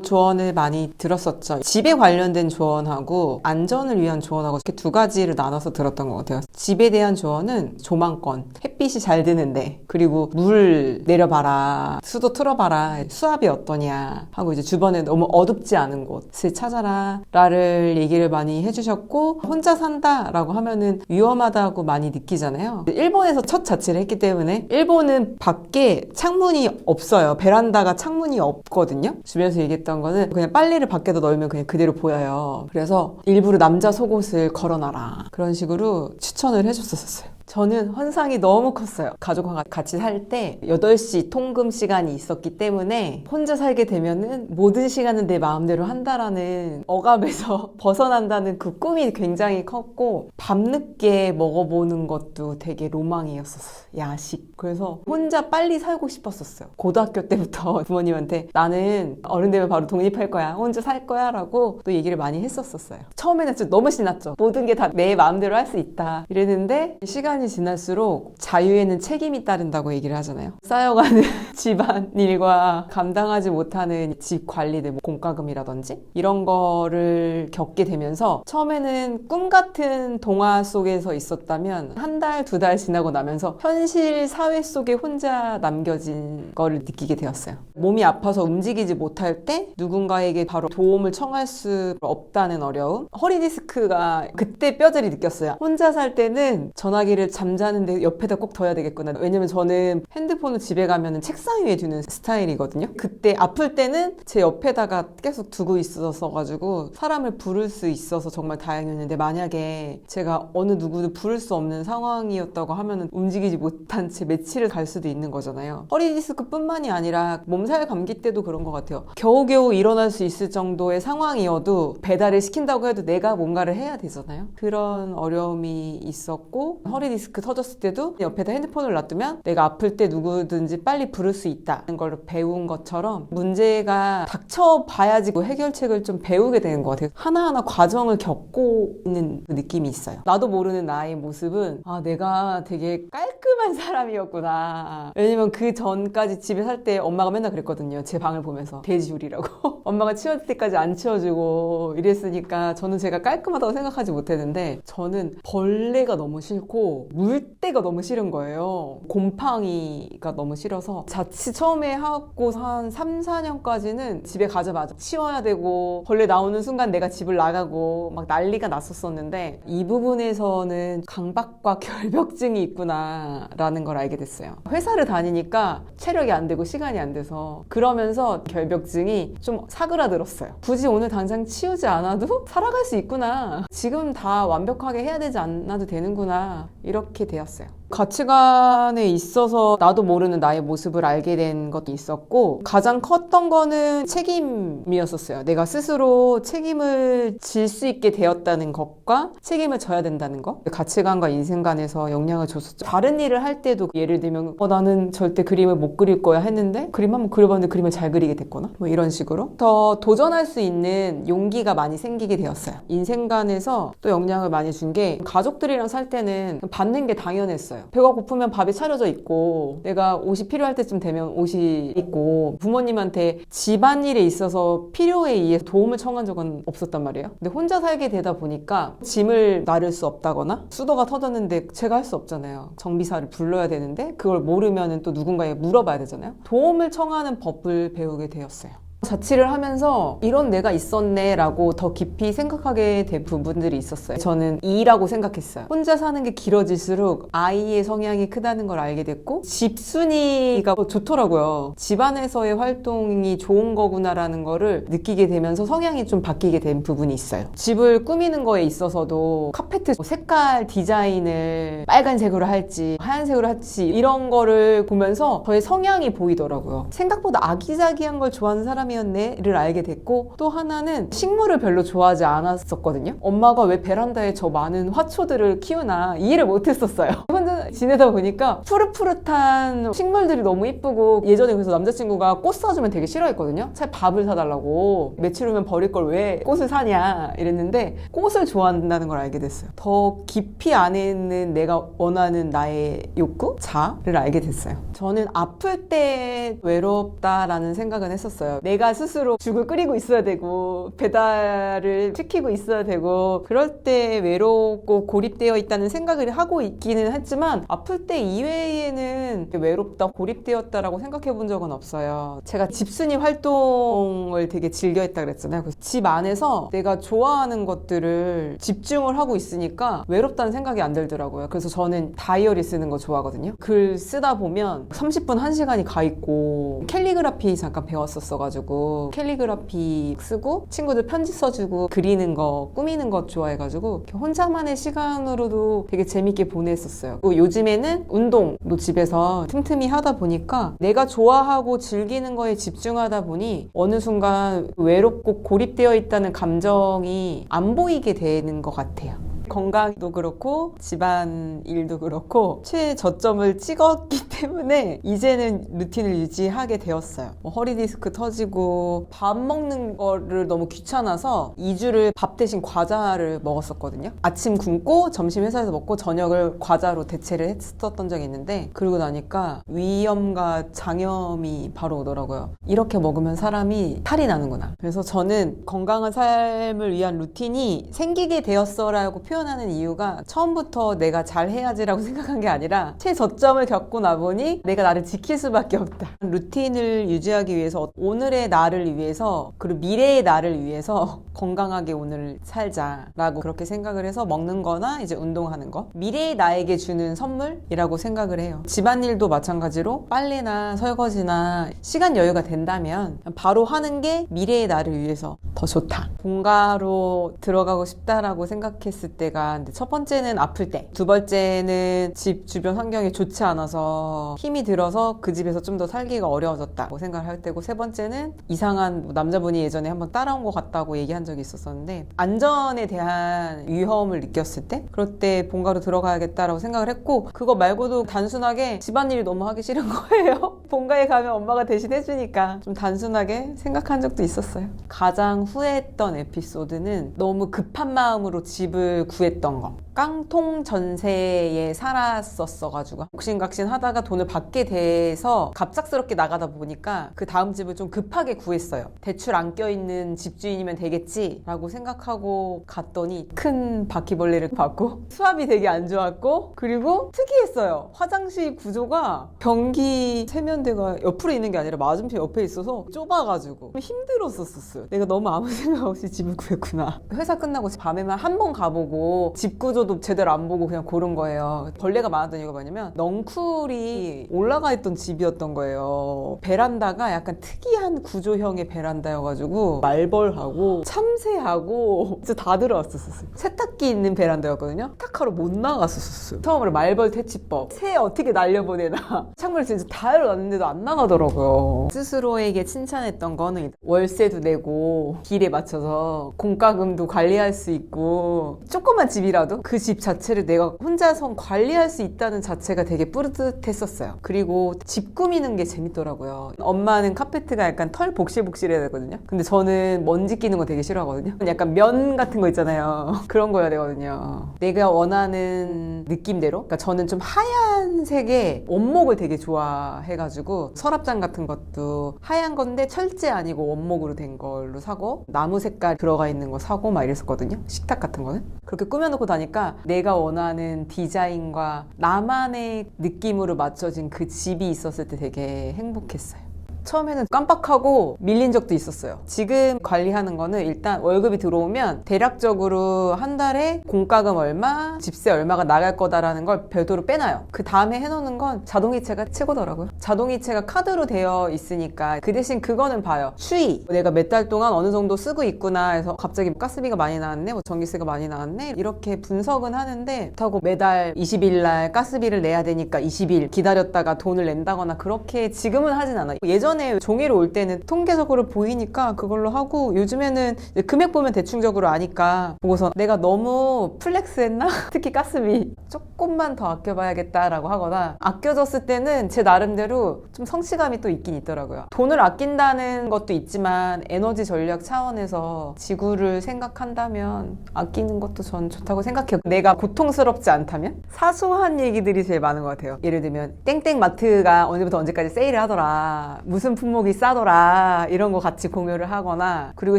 조언을 많이 들었었죠. 집에 관련된 조언하고 안전을 위한 조언하고 이렇게 두 가지를 나눠서 들었던 것 같아요. 집에 대한 조언은 조망권, 햇빛이 잘 드는데, 그리고 물 내려봐라, 수도 틀어봐라, 수압이 어떠냐 하고 이제 주변에 너무 어둡지 않은 곳을 찾아라 라를 얘기를 많이 해주셨고, 혼자 산다라고 하면은 위험하다고 많이 느끼잖아요. 일본에서 첫 자취를 했기 때문에 일본은 밖에 창문이 없어요. 베란다가 창문이 없거든요. 주변에서 얘기했던 거는 그냥 빨래를 밖에다 널면 그냥 그대로 보여요. 그래서 일부러 남자 속옷을 걸어놔라, 그런 식으로 추천을 해줬었어요. 저는 환상이 너무 컸어요. 가족과 같이 살 때 8시 통금 시간이 있었기 때문에 혼자 살게 되면은 모든 시간은 내 마음대로 한다라는 억압에서 벗어난다는 그 꿈이 굉장히 컸고, 밤늦게 먹어보는 것도 되게 로망이었었어요. 야식. 그래서 혼자 빨리 살고 싶었었어요. 고등학교 때부터 부모님한테 나는 어른 되면 바로 독립할 거야, 혼자 살 거야 라고 또 얘기를 많이 했었어요. 처음에는 진짜 너무 신났죠. 모든 게 다 내 마음대로 할 수 있다 이랬는데, 시간이 지날수록 자유에는 책임이 따른다고 얘기를 하잖아요. 쌓여가는 집안일과 감당하지 못하는 집 관리들, 뭐 공과금이라든지 이런 거를 겪게 되면서, 처음에는 꿈 같은 동화 속에서 있었다면 한 달, 두 달 지나고 나면서 현실 사회 속에 혼자 남겨진 거를 느끼게 되었어요. 몸이 아파서 움직이지 못할 때 누군가에게 바로 도움을 청할 수 없다는 어려움, 허리 디스크가 그때 뼈저리 느꼈어요. 혼자 살 때는 전화기를 잠자는데 옆에다 꼭 둬야 되겠구나. 왜냐면 저는 핸드폰을 집에 가면 책상 위에 두는 스타일이거든요. 그때 아플 때는 제 옆에다가 계속 두고 있어서 가지고 사람을 부를 수 있어서 정말 다행이었는데, 만약에 제가 어느 누구도 부를 수 없는 상황이었다고 하면은 움직이지 못한 채 며칠을 갈 수도 있는 거잖아요. 허리 디스크뿐만이 아니라 몸살 감기 때도 그런 것 같아요. 겨우겨우 일어날 수 있을 정도의 상황이어도 배달을 시킨다고 해도 내가 뭔가를 해야 되잖아요. 그런 어려움이 있었고, 허리 디스크 터졌을 때도 옆에다 핸드폰을 놔두면 내가 아플 때 누구든지 빨리 부를 수 있다는 걸 배운 것처럼, 문제가 닥쳐봐야지 그 해결책을 좀 배우게 되는 것 같아요. 하나하나 과정을 겪고 있는 그 느낌이 있어요. 나도 모르는 나의 모습은, 아, 내가 되게 깔끔한 사람이었구나. 왜냐면 그 전까지 집에 살 때 엄마가 맨날 그랬거든요. 제 방을 보면서 돼지우리라고. 엄마가 치워줄 때까지 안 치워주고 이랬으니까 저는 제가 깔끔하다고 생각하지 못했는데, 저는 벌레가 너무 싫고 물때가 너무 싫은 거예요. 곰팡이가 너무 싫어서 자취 처음에 하고 한 3, 4년까지는 집에 가자마자 치워야 되고, 벌레 나오는 순간 내가 집을 나가고 막 난리가 났었었는데, 이 부분에서는 강박과 결벽증이 있구나 라는 걸 알게 됐어요. 회사를 다니니까 체력이 안 되고 시간이 안 돼서, 그러면서 결벽증이 좀 사그라들었어요. 굳이 오늘 당장 치우지 않아도 살아갈 수 있구나, 지금 다 완벽하게 해야 되지 않아도 되는구나, 이렇게 되었어요. 가치관에 있어서 나도 모르는 나의 모습을 알게 된 것도 있었고, 가장 컸던 거는 책임이었었어요. 내가 스스로 책임을 질 수 있게 되었다는 것과 책임을 져야 된다는 것, 가치관과 인생관에서 영향을 줬었죠. 다른 일을 할 때도 예를 들면 나는 절대 그림을 못 그릴 거야 했는데 그림 한번 그려봤는데 그림을 잘 그리게 됐거나, 뭐 이런 식으로 더 도전할 수 있는 용기가 많이 생기게 되었어요. 인생관에서 또 영향을 많이 준 게, 가족들이랑 살 때는 받는 게 당연했어요. 배가 고프면 밥이 차려져 있고, 내가 옷이 필요할 때쯤 되면 옷이 있고, 부모님한테 집안일에 있어서 필요에 의해 도움을 청한 적은 없었단 말이에요. 근데 혼자 살게 되다 보니까 짐을 나를 수 없다거나, 수도가 터졌는데 제가 할 수 없잖아요. 정비사를 불러야 되는데 그걸 모르면 또 누군가에게 물어봐야 되잖아요. 도움을 청하는 법을 배우게 되었어요. 자취를 하면서 이런 내가 있었네 라고 더 깊이 생각하게 된 부분들이 있었어요. 저는 E라고 생각했어요. 혼자 사는 게 길어질수록 I의 성향이 크다는 걸 알게 됐고, 집순이가 좋더라고요. 집안에서의 활동이 좋은 거구나라는 거를 느끼게 되면서 성향이 좀 바뀌게 된 부분이 있어요. 집을 꾸미는 거에 있어서도 카페트 색깔 디자인을 빨간색으로 할지 하얀색으로 할지 이런 거를 보면서 저의 성향이 보이더라고요. 생각보다 아기자기한 걸 좋아하는 사람이 를 알게 됐고, 또 하나는 식물을 별로 좋아하지 않았었거든요. 엄마가 왜 베란다에 저 많은 화초들을 키우나 이해를 못했었어요. 혼자 지내다 보니까 푸릇푸릇한 식물들이 너무 이쁘고, 예전에 그래서 남자친구가 꽃 사주면 되게 싫어했거든요. 차라리 밥을 사달라고, 며칠 후면 버릴 걸 왜 꽃을 사냐 이랬는데, 꽃을 좋아한다는 걸 알게 됐어요. 더 깊이 안에 있는 내가 원하는 나의 욕구? 자를 알게 됐어요. 저는 아플 때 외롭다라는 생각은 했었어요. 내가 내가 스스로 죽을 끓이고 있어야 되고 배달을 시키고 있어야 되고 그럴 때 외롭고 고립되어 있다는 생각을 하고 있기는 했지만 아플 때 이외에는 외롭다, 고립되었다라고 생각해 본 적은 없어요. 제가 집순이 활동을 되게 즐겨 했다 그랬잖아요. 그래서 집 안에서 내가 좋아하는 것들을 집중을 하고 있으니까 외롭다는 생각이 안 들더라고요. 그래서 저는 다이어리 쓰는 거 좋아하거든요. 글 쓰다 보면 30분, 1시간이 가 있고 캘리그라피 잠깐 배웠었어가지고 캘리그라피 쓰고 친구들 편지 써주고 그리는 거, 꾸미는 것 좋아해가지고 혼자만의 시간으로도 되게 재밌게 보냈었어요. 그리고 요즘에는 운동도 집에서 틈틈이 하다 보니까 내가 좋아하고 즐기는 거에 집중하다 보니 어느 순간 외롭고 고립되어 있다는 감정이 안 보이게 되는 것 같아요. 건강도 그렇고 집안일도 그렇고 최저점을 찍었기 때문에 이제는 루틴을 유지하게 되었어요. 허리 디스크 터지고 밥 먹는 거를 너무 귀찮아서 2주를 밥 대신 과자를 먹었었거든요. 아침 굶고 점심 회사에서 먹고 저녁을 과자로 대체를 했었던 적이 있는데 그러고 나니까 위염과 장염이 바로 오더라고요. 이렇게 먹으면 사람이 탈이 나는구나. 그래서 저는 건강한 삶을 위한 루틴이 생기게 되었어라고 표현하는 이유가 처음부터 내가 잘해야지라고 생각한 게 아니라 최저점을 겪고 나보니 내가 나를 지킬 수밖에 없다. 루틴을 유지하기 위해서 오늘의 나를 위해서 그리고 미래의 나를 위해서 건강하게 오늘 살자라고 그렇게 생각을 해서 먹는 거나 이제 운동하는 거 미래의 나에게 주는 선물이라고 생각을 해요. 집안일도 마찬가지로 빨래나 설거지나 시간 여유가 된다면 바로 하는 게 미래의 나를 위해서 더 좋다. 본가로 들어가고 싶다라고 생각했을 때가 첫 번째는 아플 때, 두 번째는 집 주변 환경이 좋지 않아서 힘이 들어서 그 집에서 좀 더 살기가 어려워졌다고 생각을 할 때고, 세 번째는 이상한 남자분이 예전에 한번 따라온 것 같다고 얘기한 적이 있었었는데 안전에 대한 위험을 느꼈을 때, 그럴 때 본가로 들어가야겠다라고 생각을 했고, 그거 말고도 단순하게 집안일이 너무 하기 싫은 거예요. 본가에 가면 엄마가 대신 해주니까 좀 단순하게 생각한 적도 있었어요. 가장 후회했던 에피소드는 너무 급한 마음으로 집을 구했던 거. 깡통 전세에 살았었어가지고 옥신각신 하다가 돈을 받게 돼서 갑작스럽게 나가다 보니까 그 다음 집을 좀 급하게 구했어요. 대출 안 껴있는 집주인이면 되겠지 라고 생각하고 갔더니 큰 바퀴벌레를 받고 수압이 되게 안 좋았고, 그리고 특이했어요. 화장실 구조가 변기 세면대가 옆으로 있는 게 아니라 맞은편 옆에 있어서 좁아가지고 힘들었었어요. 내가 너무 아무 생각 없이 집을 구했구나. 회사 끝나고 밤에만 한 번 가보고 집 구조도 제대로 안 보고 그냥 고른 거예요. 벌레가 많았던 이유가 뭐냐면 넝쿨이 올라가 있던 집이었던 거예요. 베란다가 약간 특이한 구조형의 베란다여가지고 말벌하고 참새하고 진짜 다 들어왔었어요. 세탁기 있는 베란다였거든요. 세탁하러 못 나갔었어요. 처음으로 말벌 퇴치법, 새 어떻게 날려보내나 창문을 진짜 다 열어놨는데도 안 나가더라고요. 스스로에게 칭찬했던 거는 월세도 내고 길에 맞춰서 공과금도 관리할 수 있고, 조그만 집이라도 그 집 자체를 내가 혼자서 관리할 수 있다는 자체가 되게 뿌듯했었어요. 그리고 집 꾸미는 게 재밌더라고요. 엄마는 카페트가 약간 털 복실복실해야 되거든요. 근데 저는 먼지 끼는 거 되게 싫어하거든요. 약간 면 같은 거 있잖아요. 그런 거 해야 되거든요. 내가 원하는 느낌대로. 그러니까 저는 좀 하얀색의 원목을 되게 좋아해가지고 서랍장 같은 것도 하얀 건데 철제 아니고 원목으로 된 걸로 사고, 나무 색깔 들어가 있는 거 사고 막 이랬었거든요. 식탁 같은 거는. 그렇게 꾸며놓고 다니까 내가 원하는 디자인과 나만의 느낌으로 맞춰진 그 집이 있었을 때 되게 행복했어요. 처음에는 깜빡하고 밀린 적도 있었어요. 지금 관리하는 거는 일단 월급이 들어오면 대략적으로 한 달에 공과금 얼마, 집세 얼마가 나갈 거다라는 걸 별도로 빼놔요. 그 다음에 해놓는 건 자동이체가 최고더라고요. 자동이체가 카드로 되어 있으니까 그 대신 그거는 봐요. 추이. 내가 몇 달 동안 어느 정도 쓰고 있구나 해서 갑자기 가스비가 많이 나왔네, 전기세가 많이 나왔네, 이렇게 분석은 하는데, 그렇다고 매달 20일 날 가스비를 내야 되니까 20일 기다렸다가 돈을 낸다거나 그렇게 지금은 하진 않아요. 예전에 종이로 올 때는 통계적으로 보이니까 그걸로 하고, 요즘에는 금액 보면 대충적으로 아니까 보고서 내가 너무 플렉스했나? 특히 가스비 조금만 더 아껴봐야겠다라고 하거나, 아껴졌을 때는 제 나름대로 좀 성취감이 또 있긴 있더라고요. 돈을 아낀다는 것도 있지만 에너지 전략 차원에서 지구를 생각한다면 아끼는 것도 전 좋다고 생각해요. 내가 고통스럽지 않다면? 사소한 얘기들이 제일 많은 것 같아요. 예를 들면 땡땡 마트가 언제부터 언제까지 세일을 하더라, 무슨 무슨 품목이 싸더라 이런 거 같이 공유를 하거나, 그리고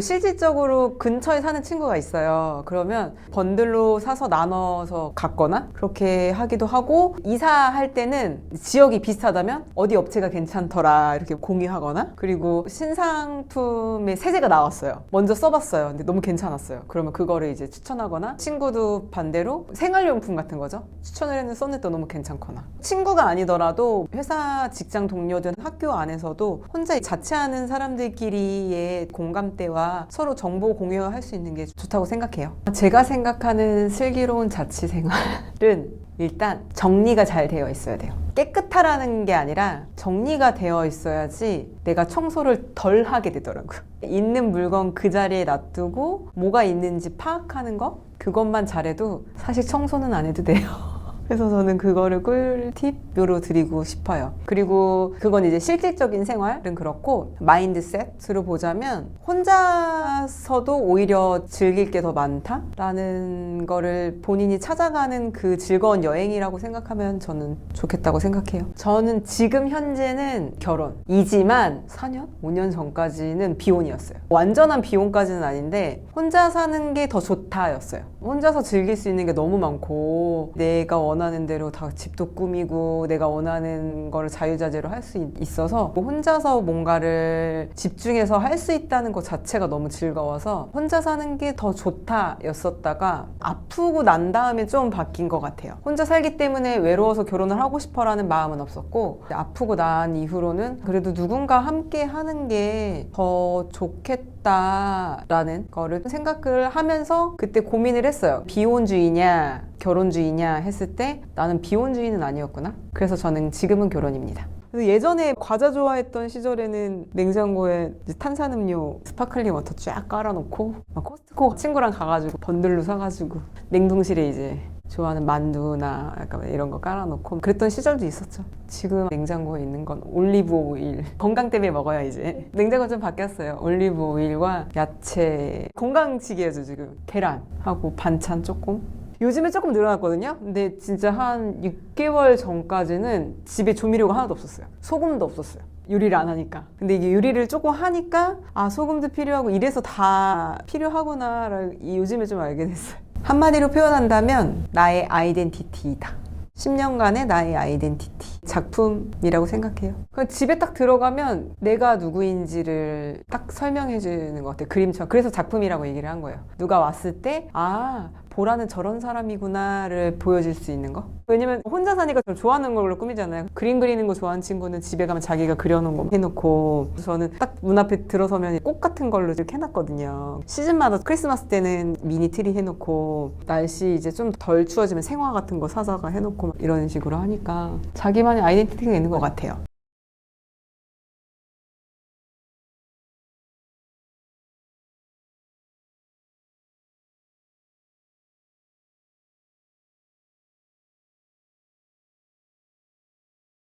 실질적으로 근처에 사는 친구가 있어요. 그러면 번들로 사서 나눠서 갔거나 그렇게 하기도 하고, 이사할 때는 지역이 비슷하다면 어디 업체가 괜찮더라 이렇게 공유하거나, 그리고 신상품에 세제가 나왔어요. 먼저 써봤어요. 근데 너무 괜찮았어요. 그러면 그거를 이제 추천하거나, 친구도 반대로 생활용품 같은 거죠. 추천을 했는데 너무 괜찮거나. 친구가 아니더라도 회사 직장 동료든 학교 안에서도 혼자 자취하는 사람들끼리의 공감대와 서로 정보 공유할 수 있는 게 좋다고 생각해요. 제가 생각하는 슬기로운 자취 생활은 일단 정리가 잘 되어 있어야 돼요. 깨끗하라는 게 아니라 정리가 되어 있어야지 내가 청소를 덜 하게 되더라고요. 있는 물건 그 자리에 놔두고 뭐가 있는지 파악하는 거? 그것만 잘해도 사실 청소는 안 해도 돼요. 그래서 저는 그거를 꿀팁으로 드리고 싶어요. 그리고 그건 이제 실질적인 생활은 그렇고, 마인드셋으로 보자면 혼자서도 오히려 즐길 게 더 많다라는 거를 본인이 찾아가는 그 즐거운 여행이라고 생각하면 저는 좋겠다고 생각해요. 저는 지금 현재는 결혼이지만 4년? 5년 전까지는 비혼이었어요. 완전한 비혼까지는 아닌데 혼자 사는 게 더 좋다였어요. 혼자서 즐길 수 있는 게 너무 많고, 내가 원하는 대로 다 집도 꾸미고 내가 원하는 거를 자유자재로 할 수 있어서 혼자서 뭔가를 집중해서 할 수 있다는 것 자체가 너무 즐거워서 혼자 사는 게 더 좋다 였었다가, 아프고 난 다음에 좀 바뀐 것 같아요. 혼자 살기 때문에 외로워서 결혼을 하고 싶어라는 마음은 없었고, 아프고 난 이후로는 그래도 누군가 함께 하는 게 더 좋겠다라는 거를 생각을 하면서 그때 고민을 했어요. 비혼주의냐 결혼주의냐 했을 때 나는 비혼주의는 아니었구나. 그래서 저는 지금은 결혼입니다. 예전에 과자 좋아했던 시절에는 냉장고에 탄산음료, 스파클링 워터 쫙 깔아놓고 막 코스트코 친구랑 가가지고 번들로 사가지고 냉동실에 이제 좋아하는 만두나 약간 이런 거 깔아놓고 그랬던 시절도 있었죠. 지금 냉장고에 있는 건 올리브 오일. 건강 때문에 먹어야 이제. 냉장고 좀 바뀌었어요. 올리브 오일과 야채. 건강식이에요 지금. 계란하고 반찬 조금. 요즘에 조금 늘어났거든요. 근데 진짜 한 6개월 전까지는 집에 조미료가 하나도 없었어요. 소금도 없었어요. 요리를 안 하니까. 근데 이게 요리를 조금 하니까 소금도 필요하고 이래서 다 필요하구나를 요즘에 좀 알게 됐어요. 한마디로 표현한다면 나의 아이덴티티이다. 10년간의 나의 아이덴티티. 작품이라고 생각해요. 집에 딱 들어가면 내가 누구인지를 딱 설명해 주는 것 같아요. 그림처럼. 그래서 작품이라고 얘기를 한 거예요. 누가 왔을 때 보라는 저런 사람이구나를 보여줄 수 있는 거. 왜냐면 혼자 사니까 좋아하는 걸로 꾸미잖아요. 그림 그리는 거 좋아하는 친구는 집에 가면 자기가 그려놓은 거 해놓고, 저는 딱 문 앞에 들어서면 꽃 같은 걸로 이렇게 해놨거든요. 시즌마다 크리스마스 때는 미니 트리 해놓고, 날씨 이제 좀 덜 추워지면 생화 같은 거 사다가 해놓고 이런 식으로 하니까 자기만의 아이덴티티가 있는 것 같아요.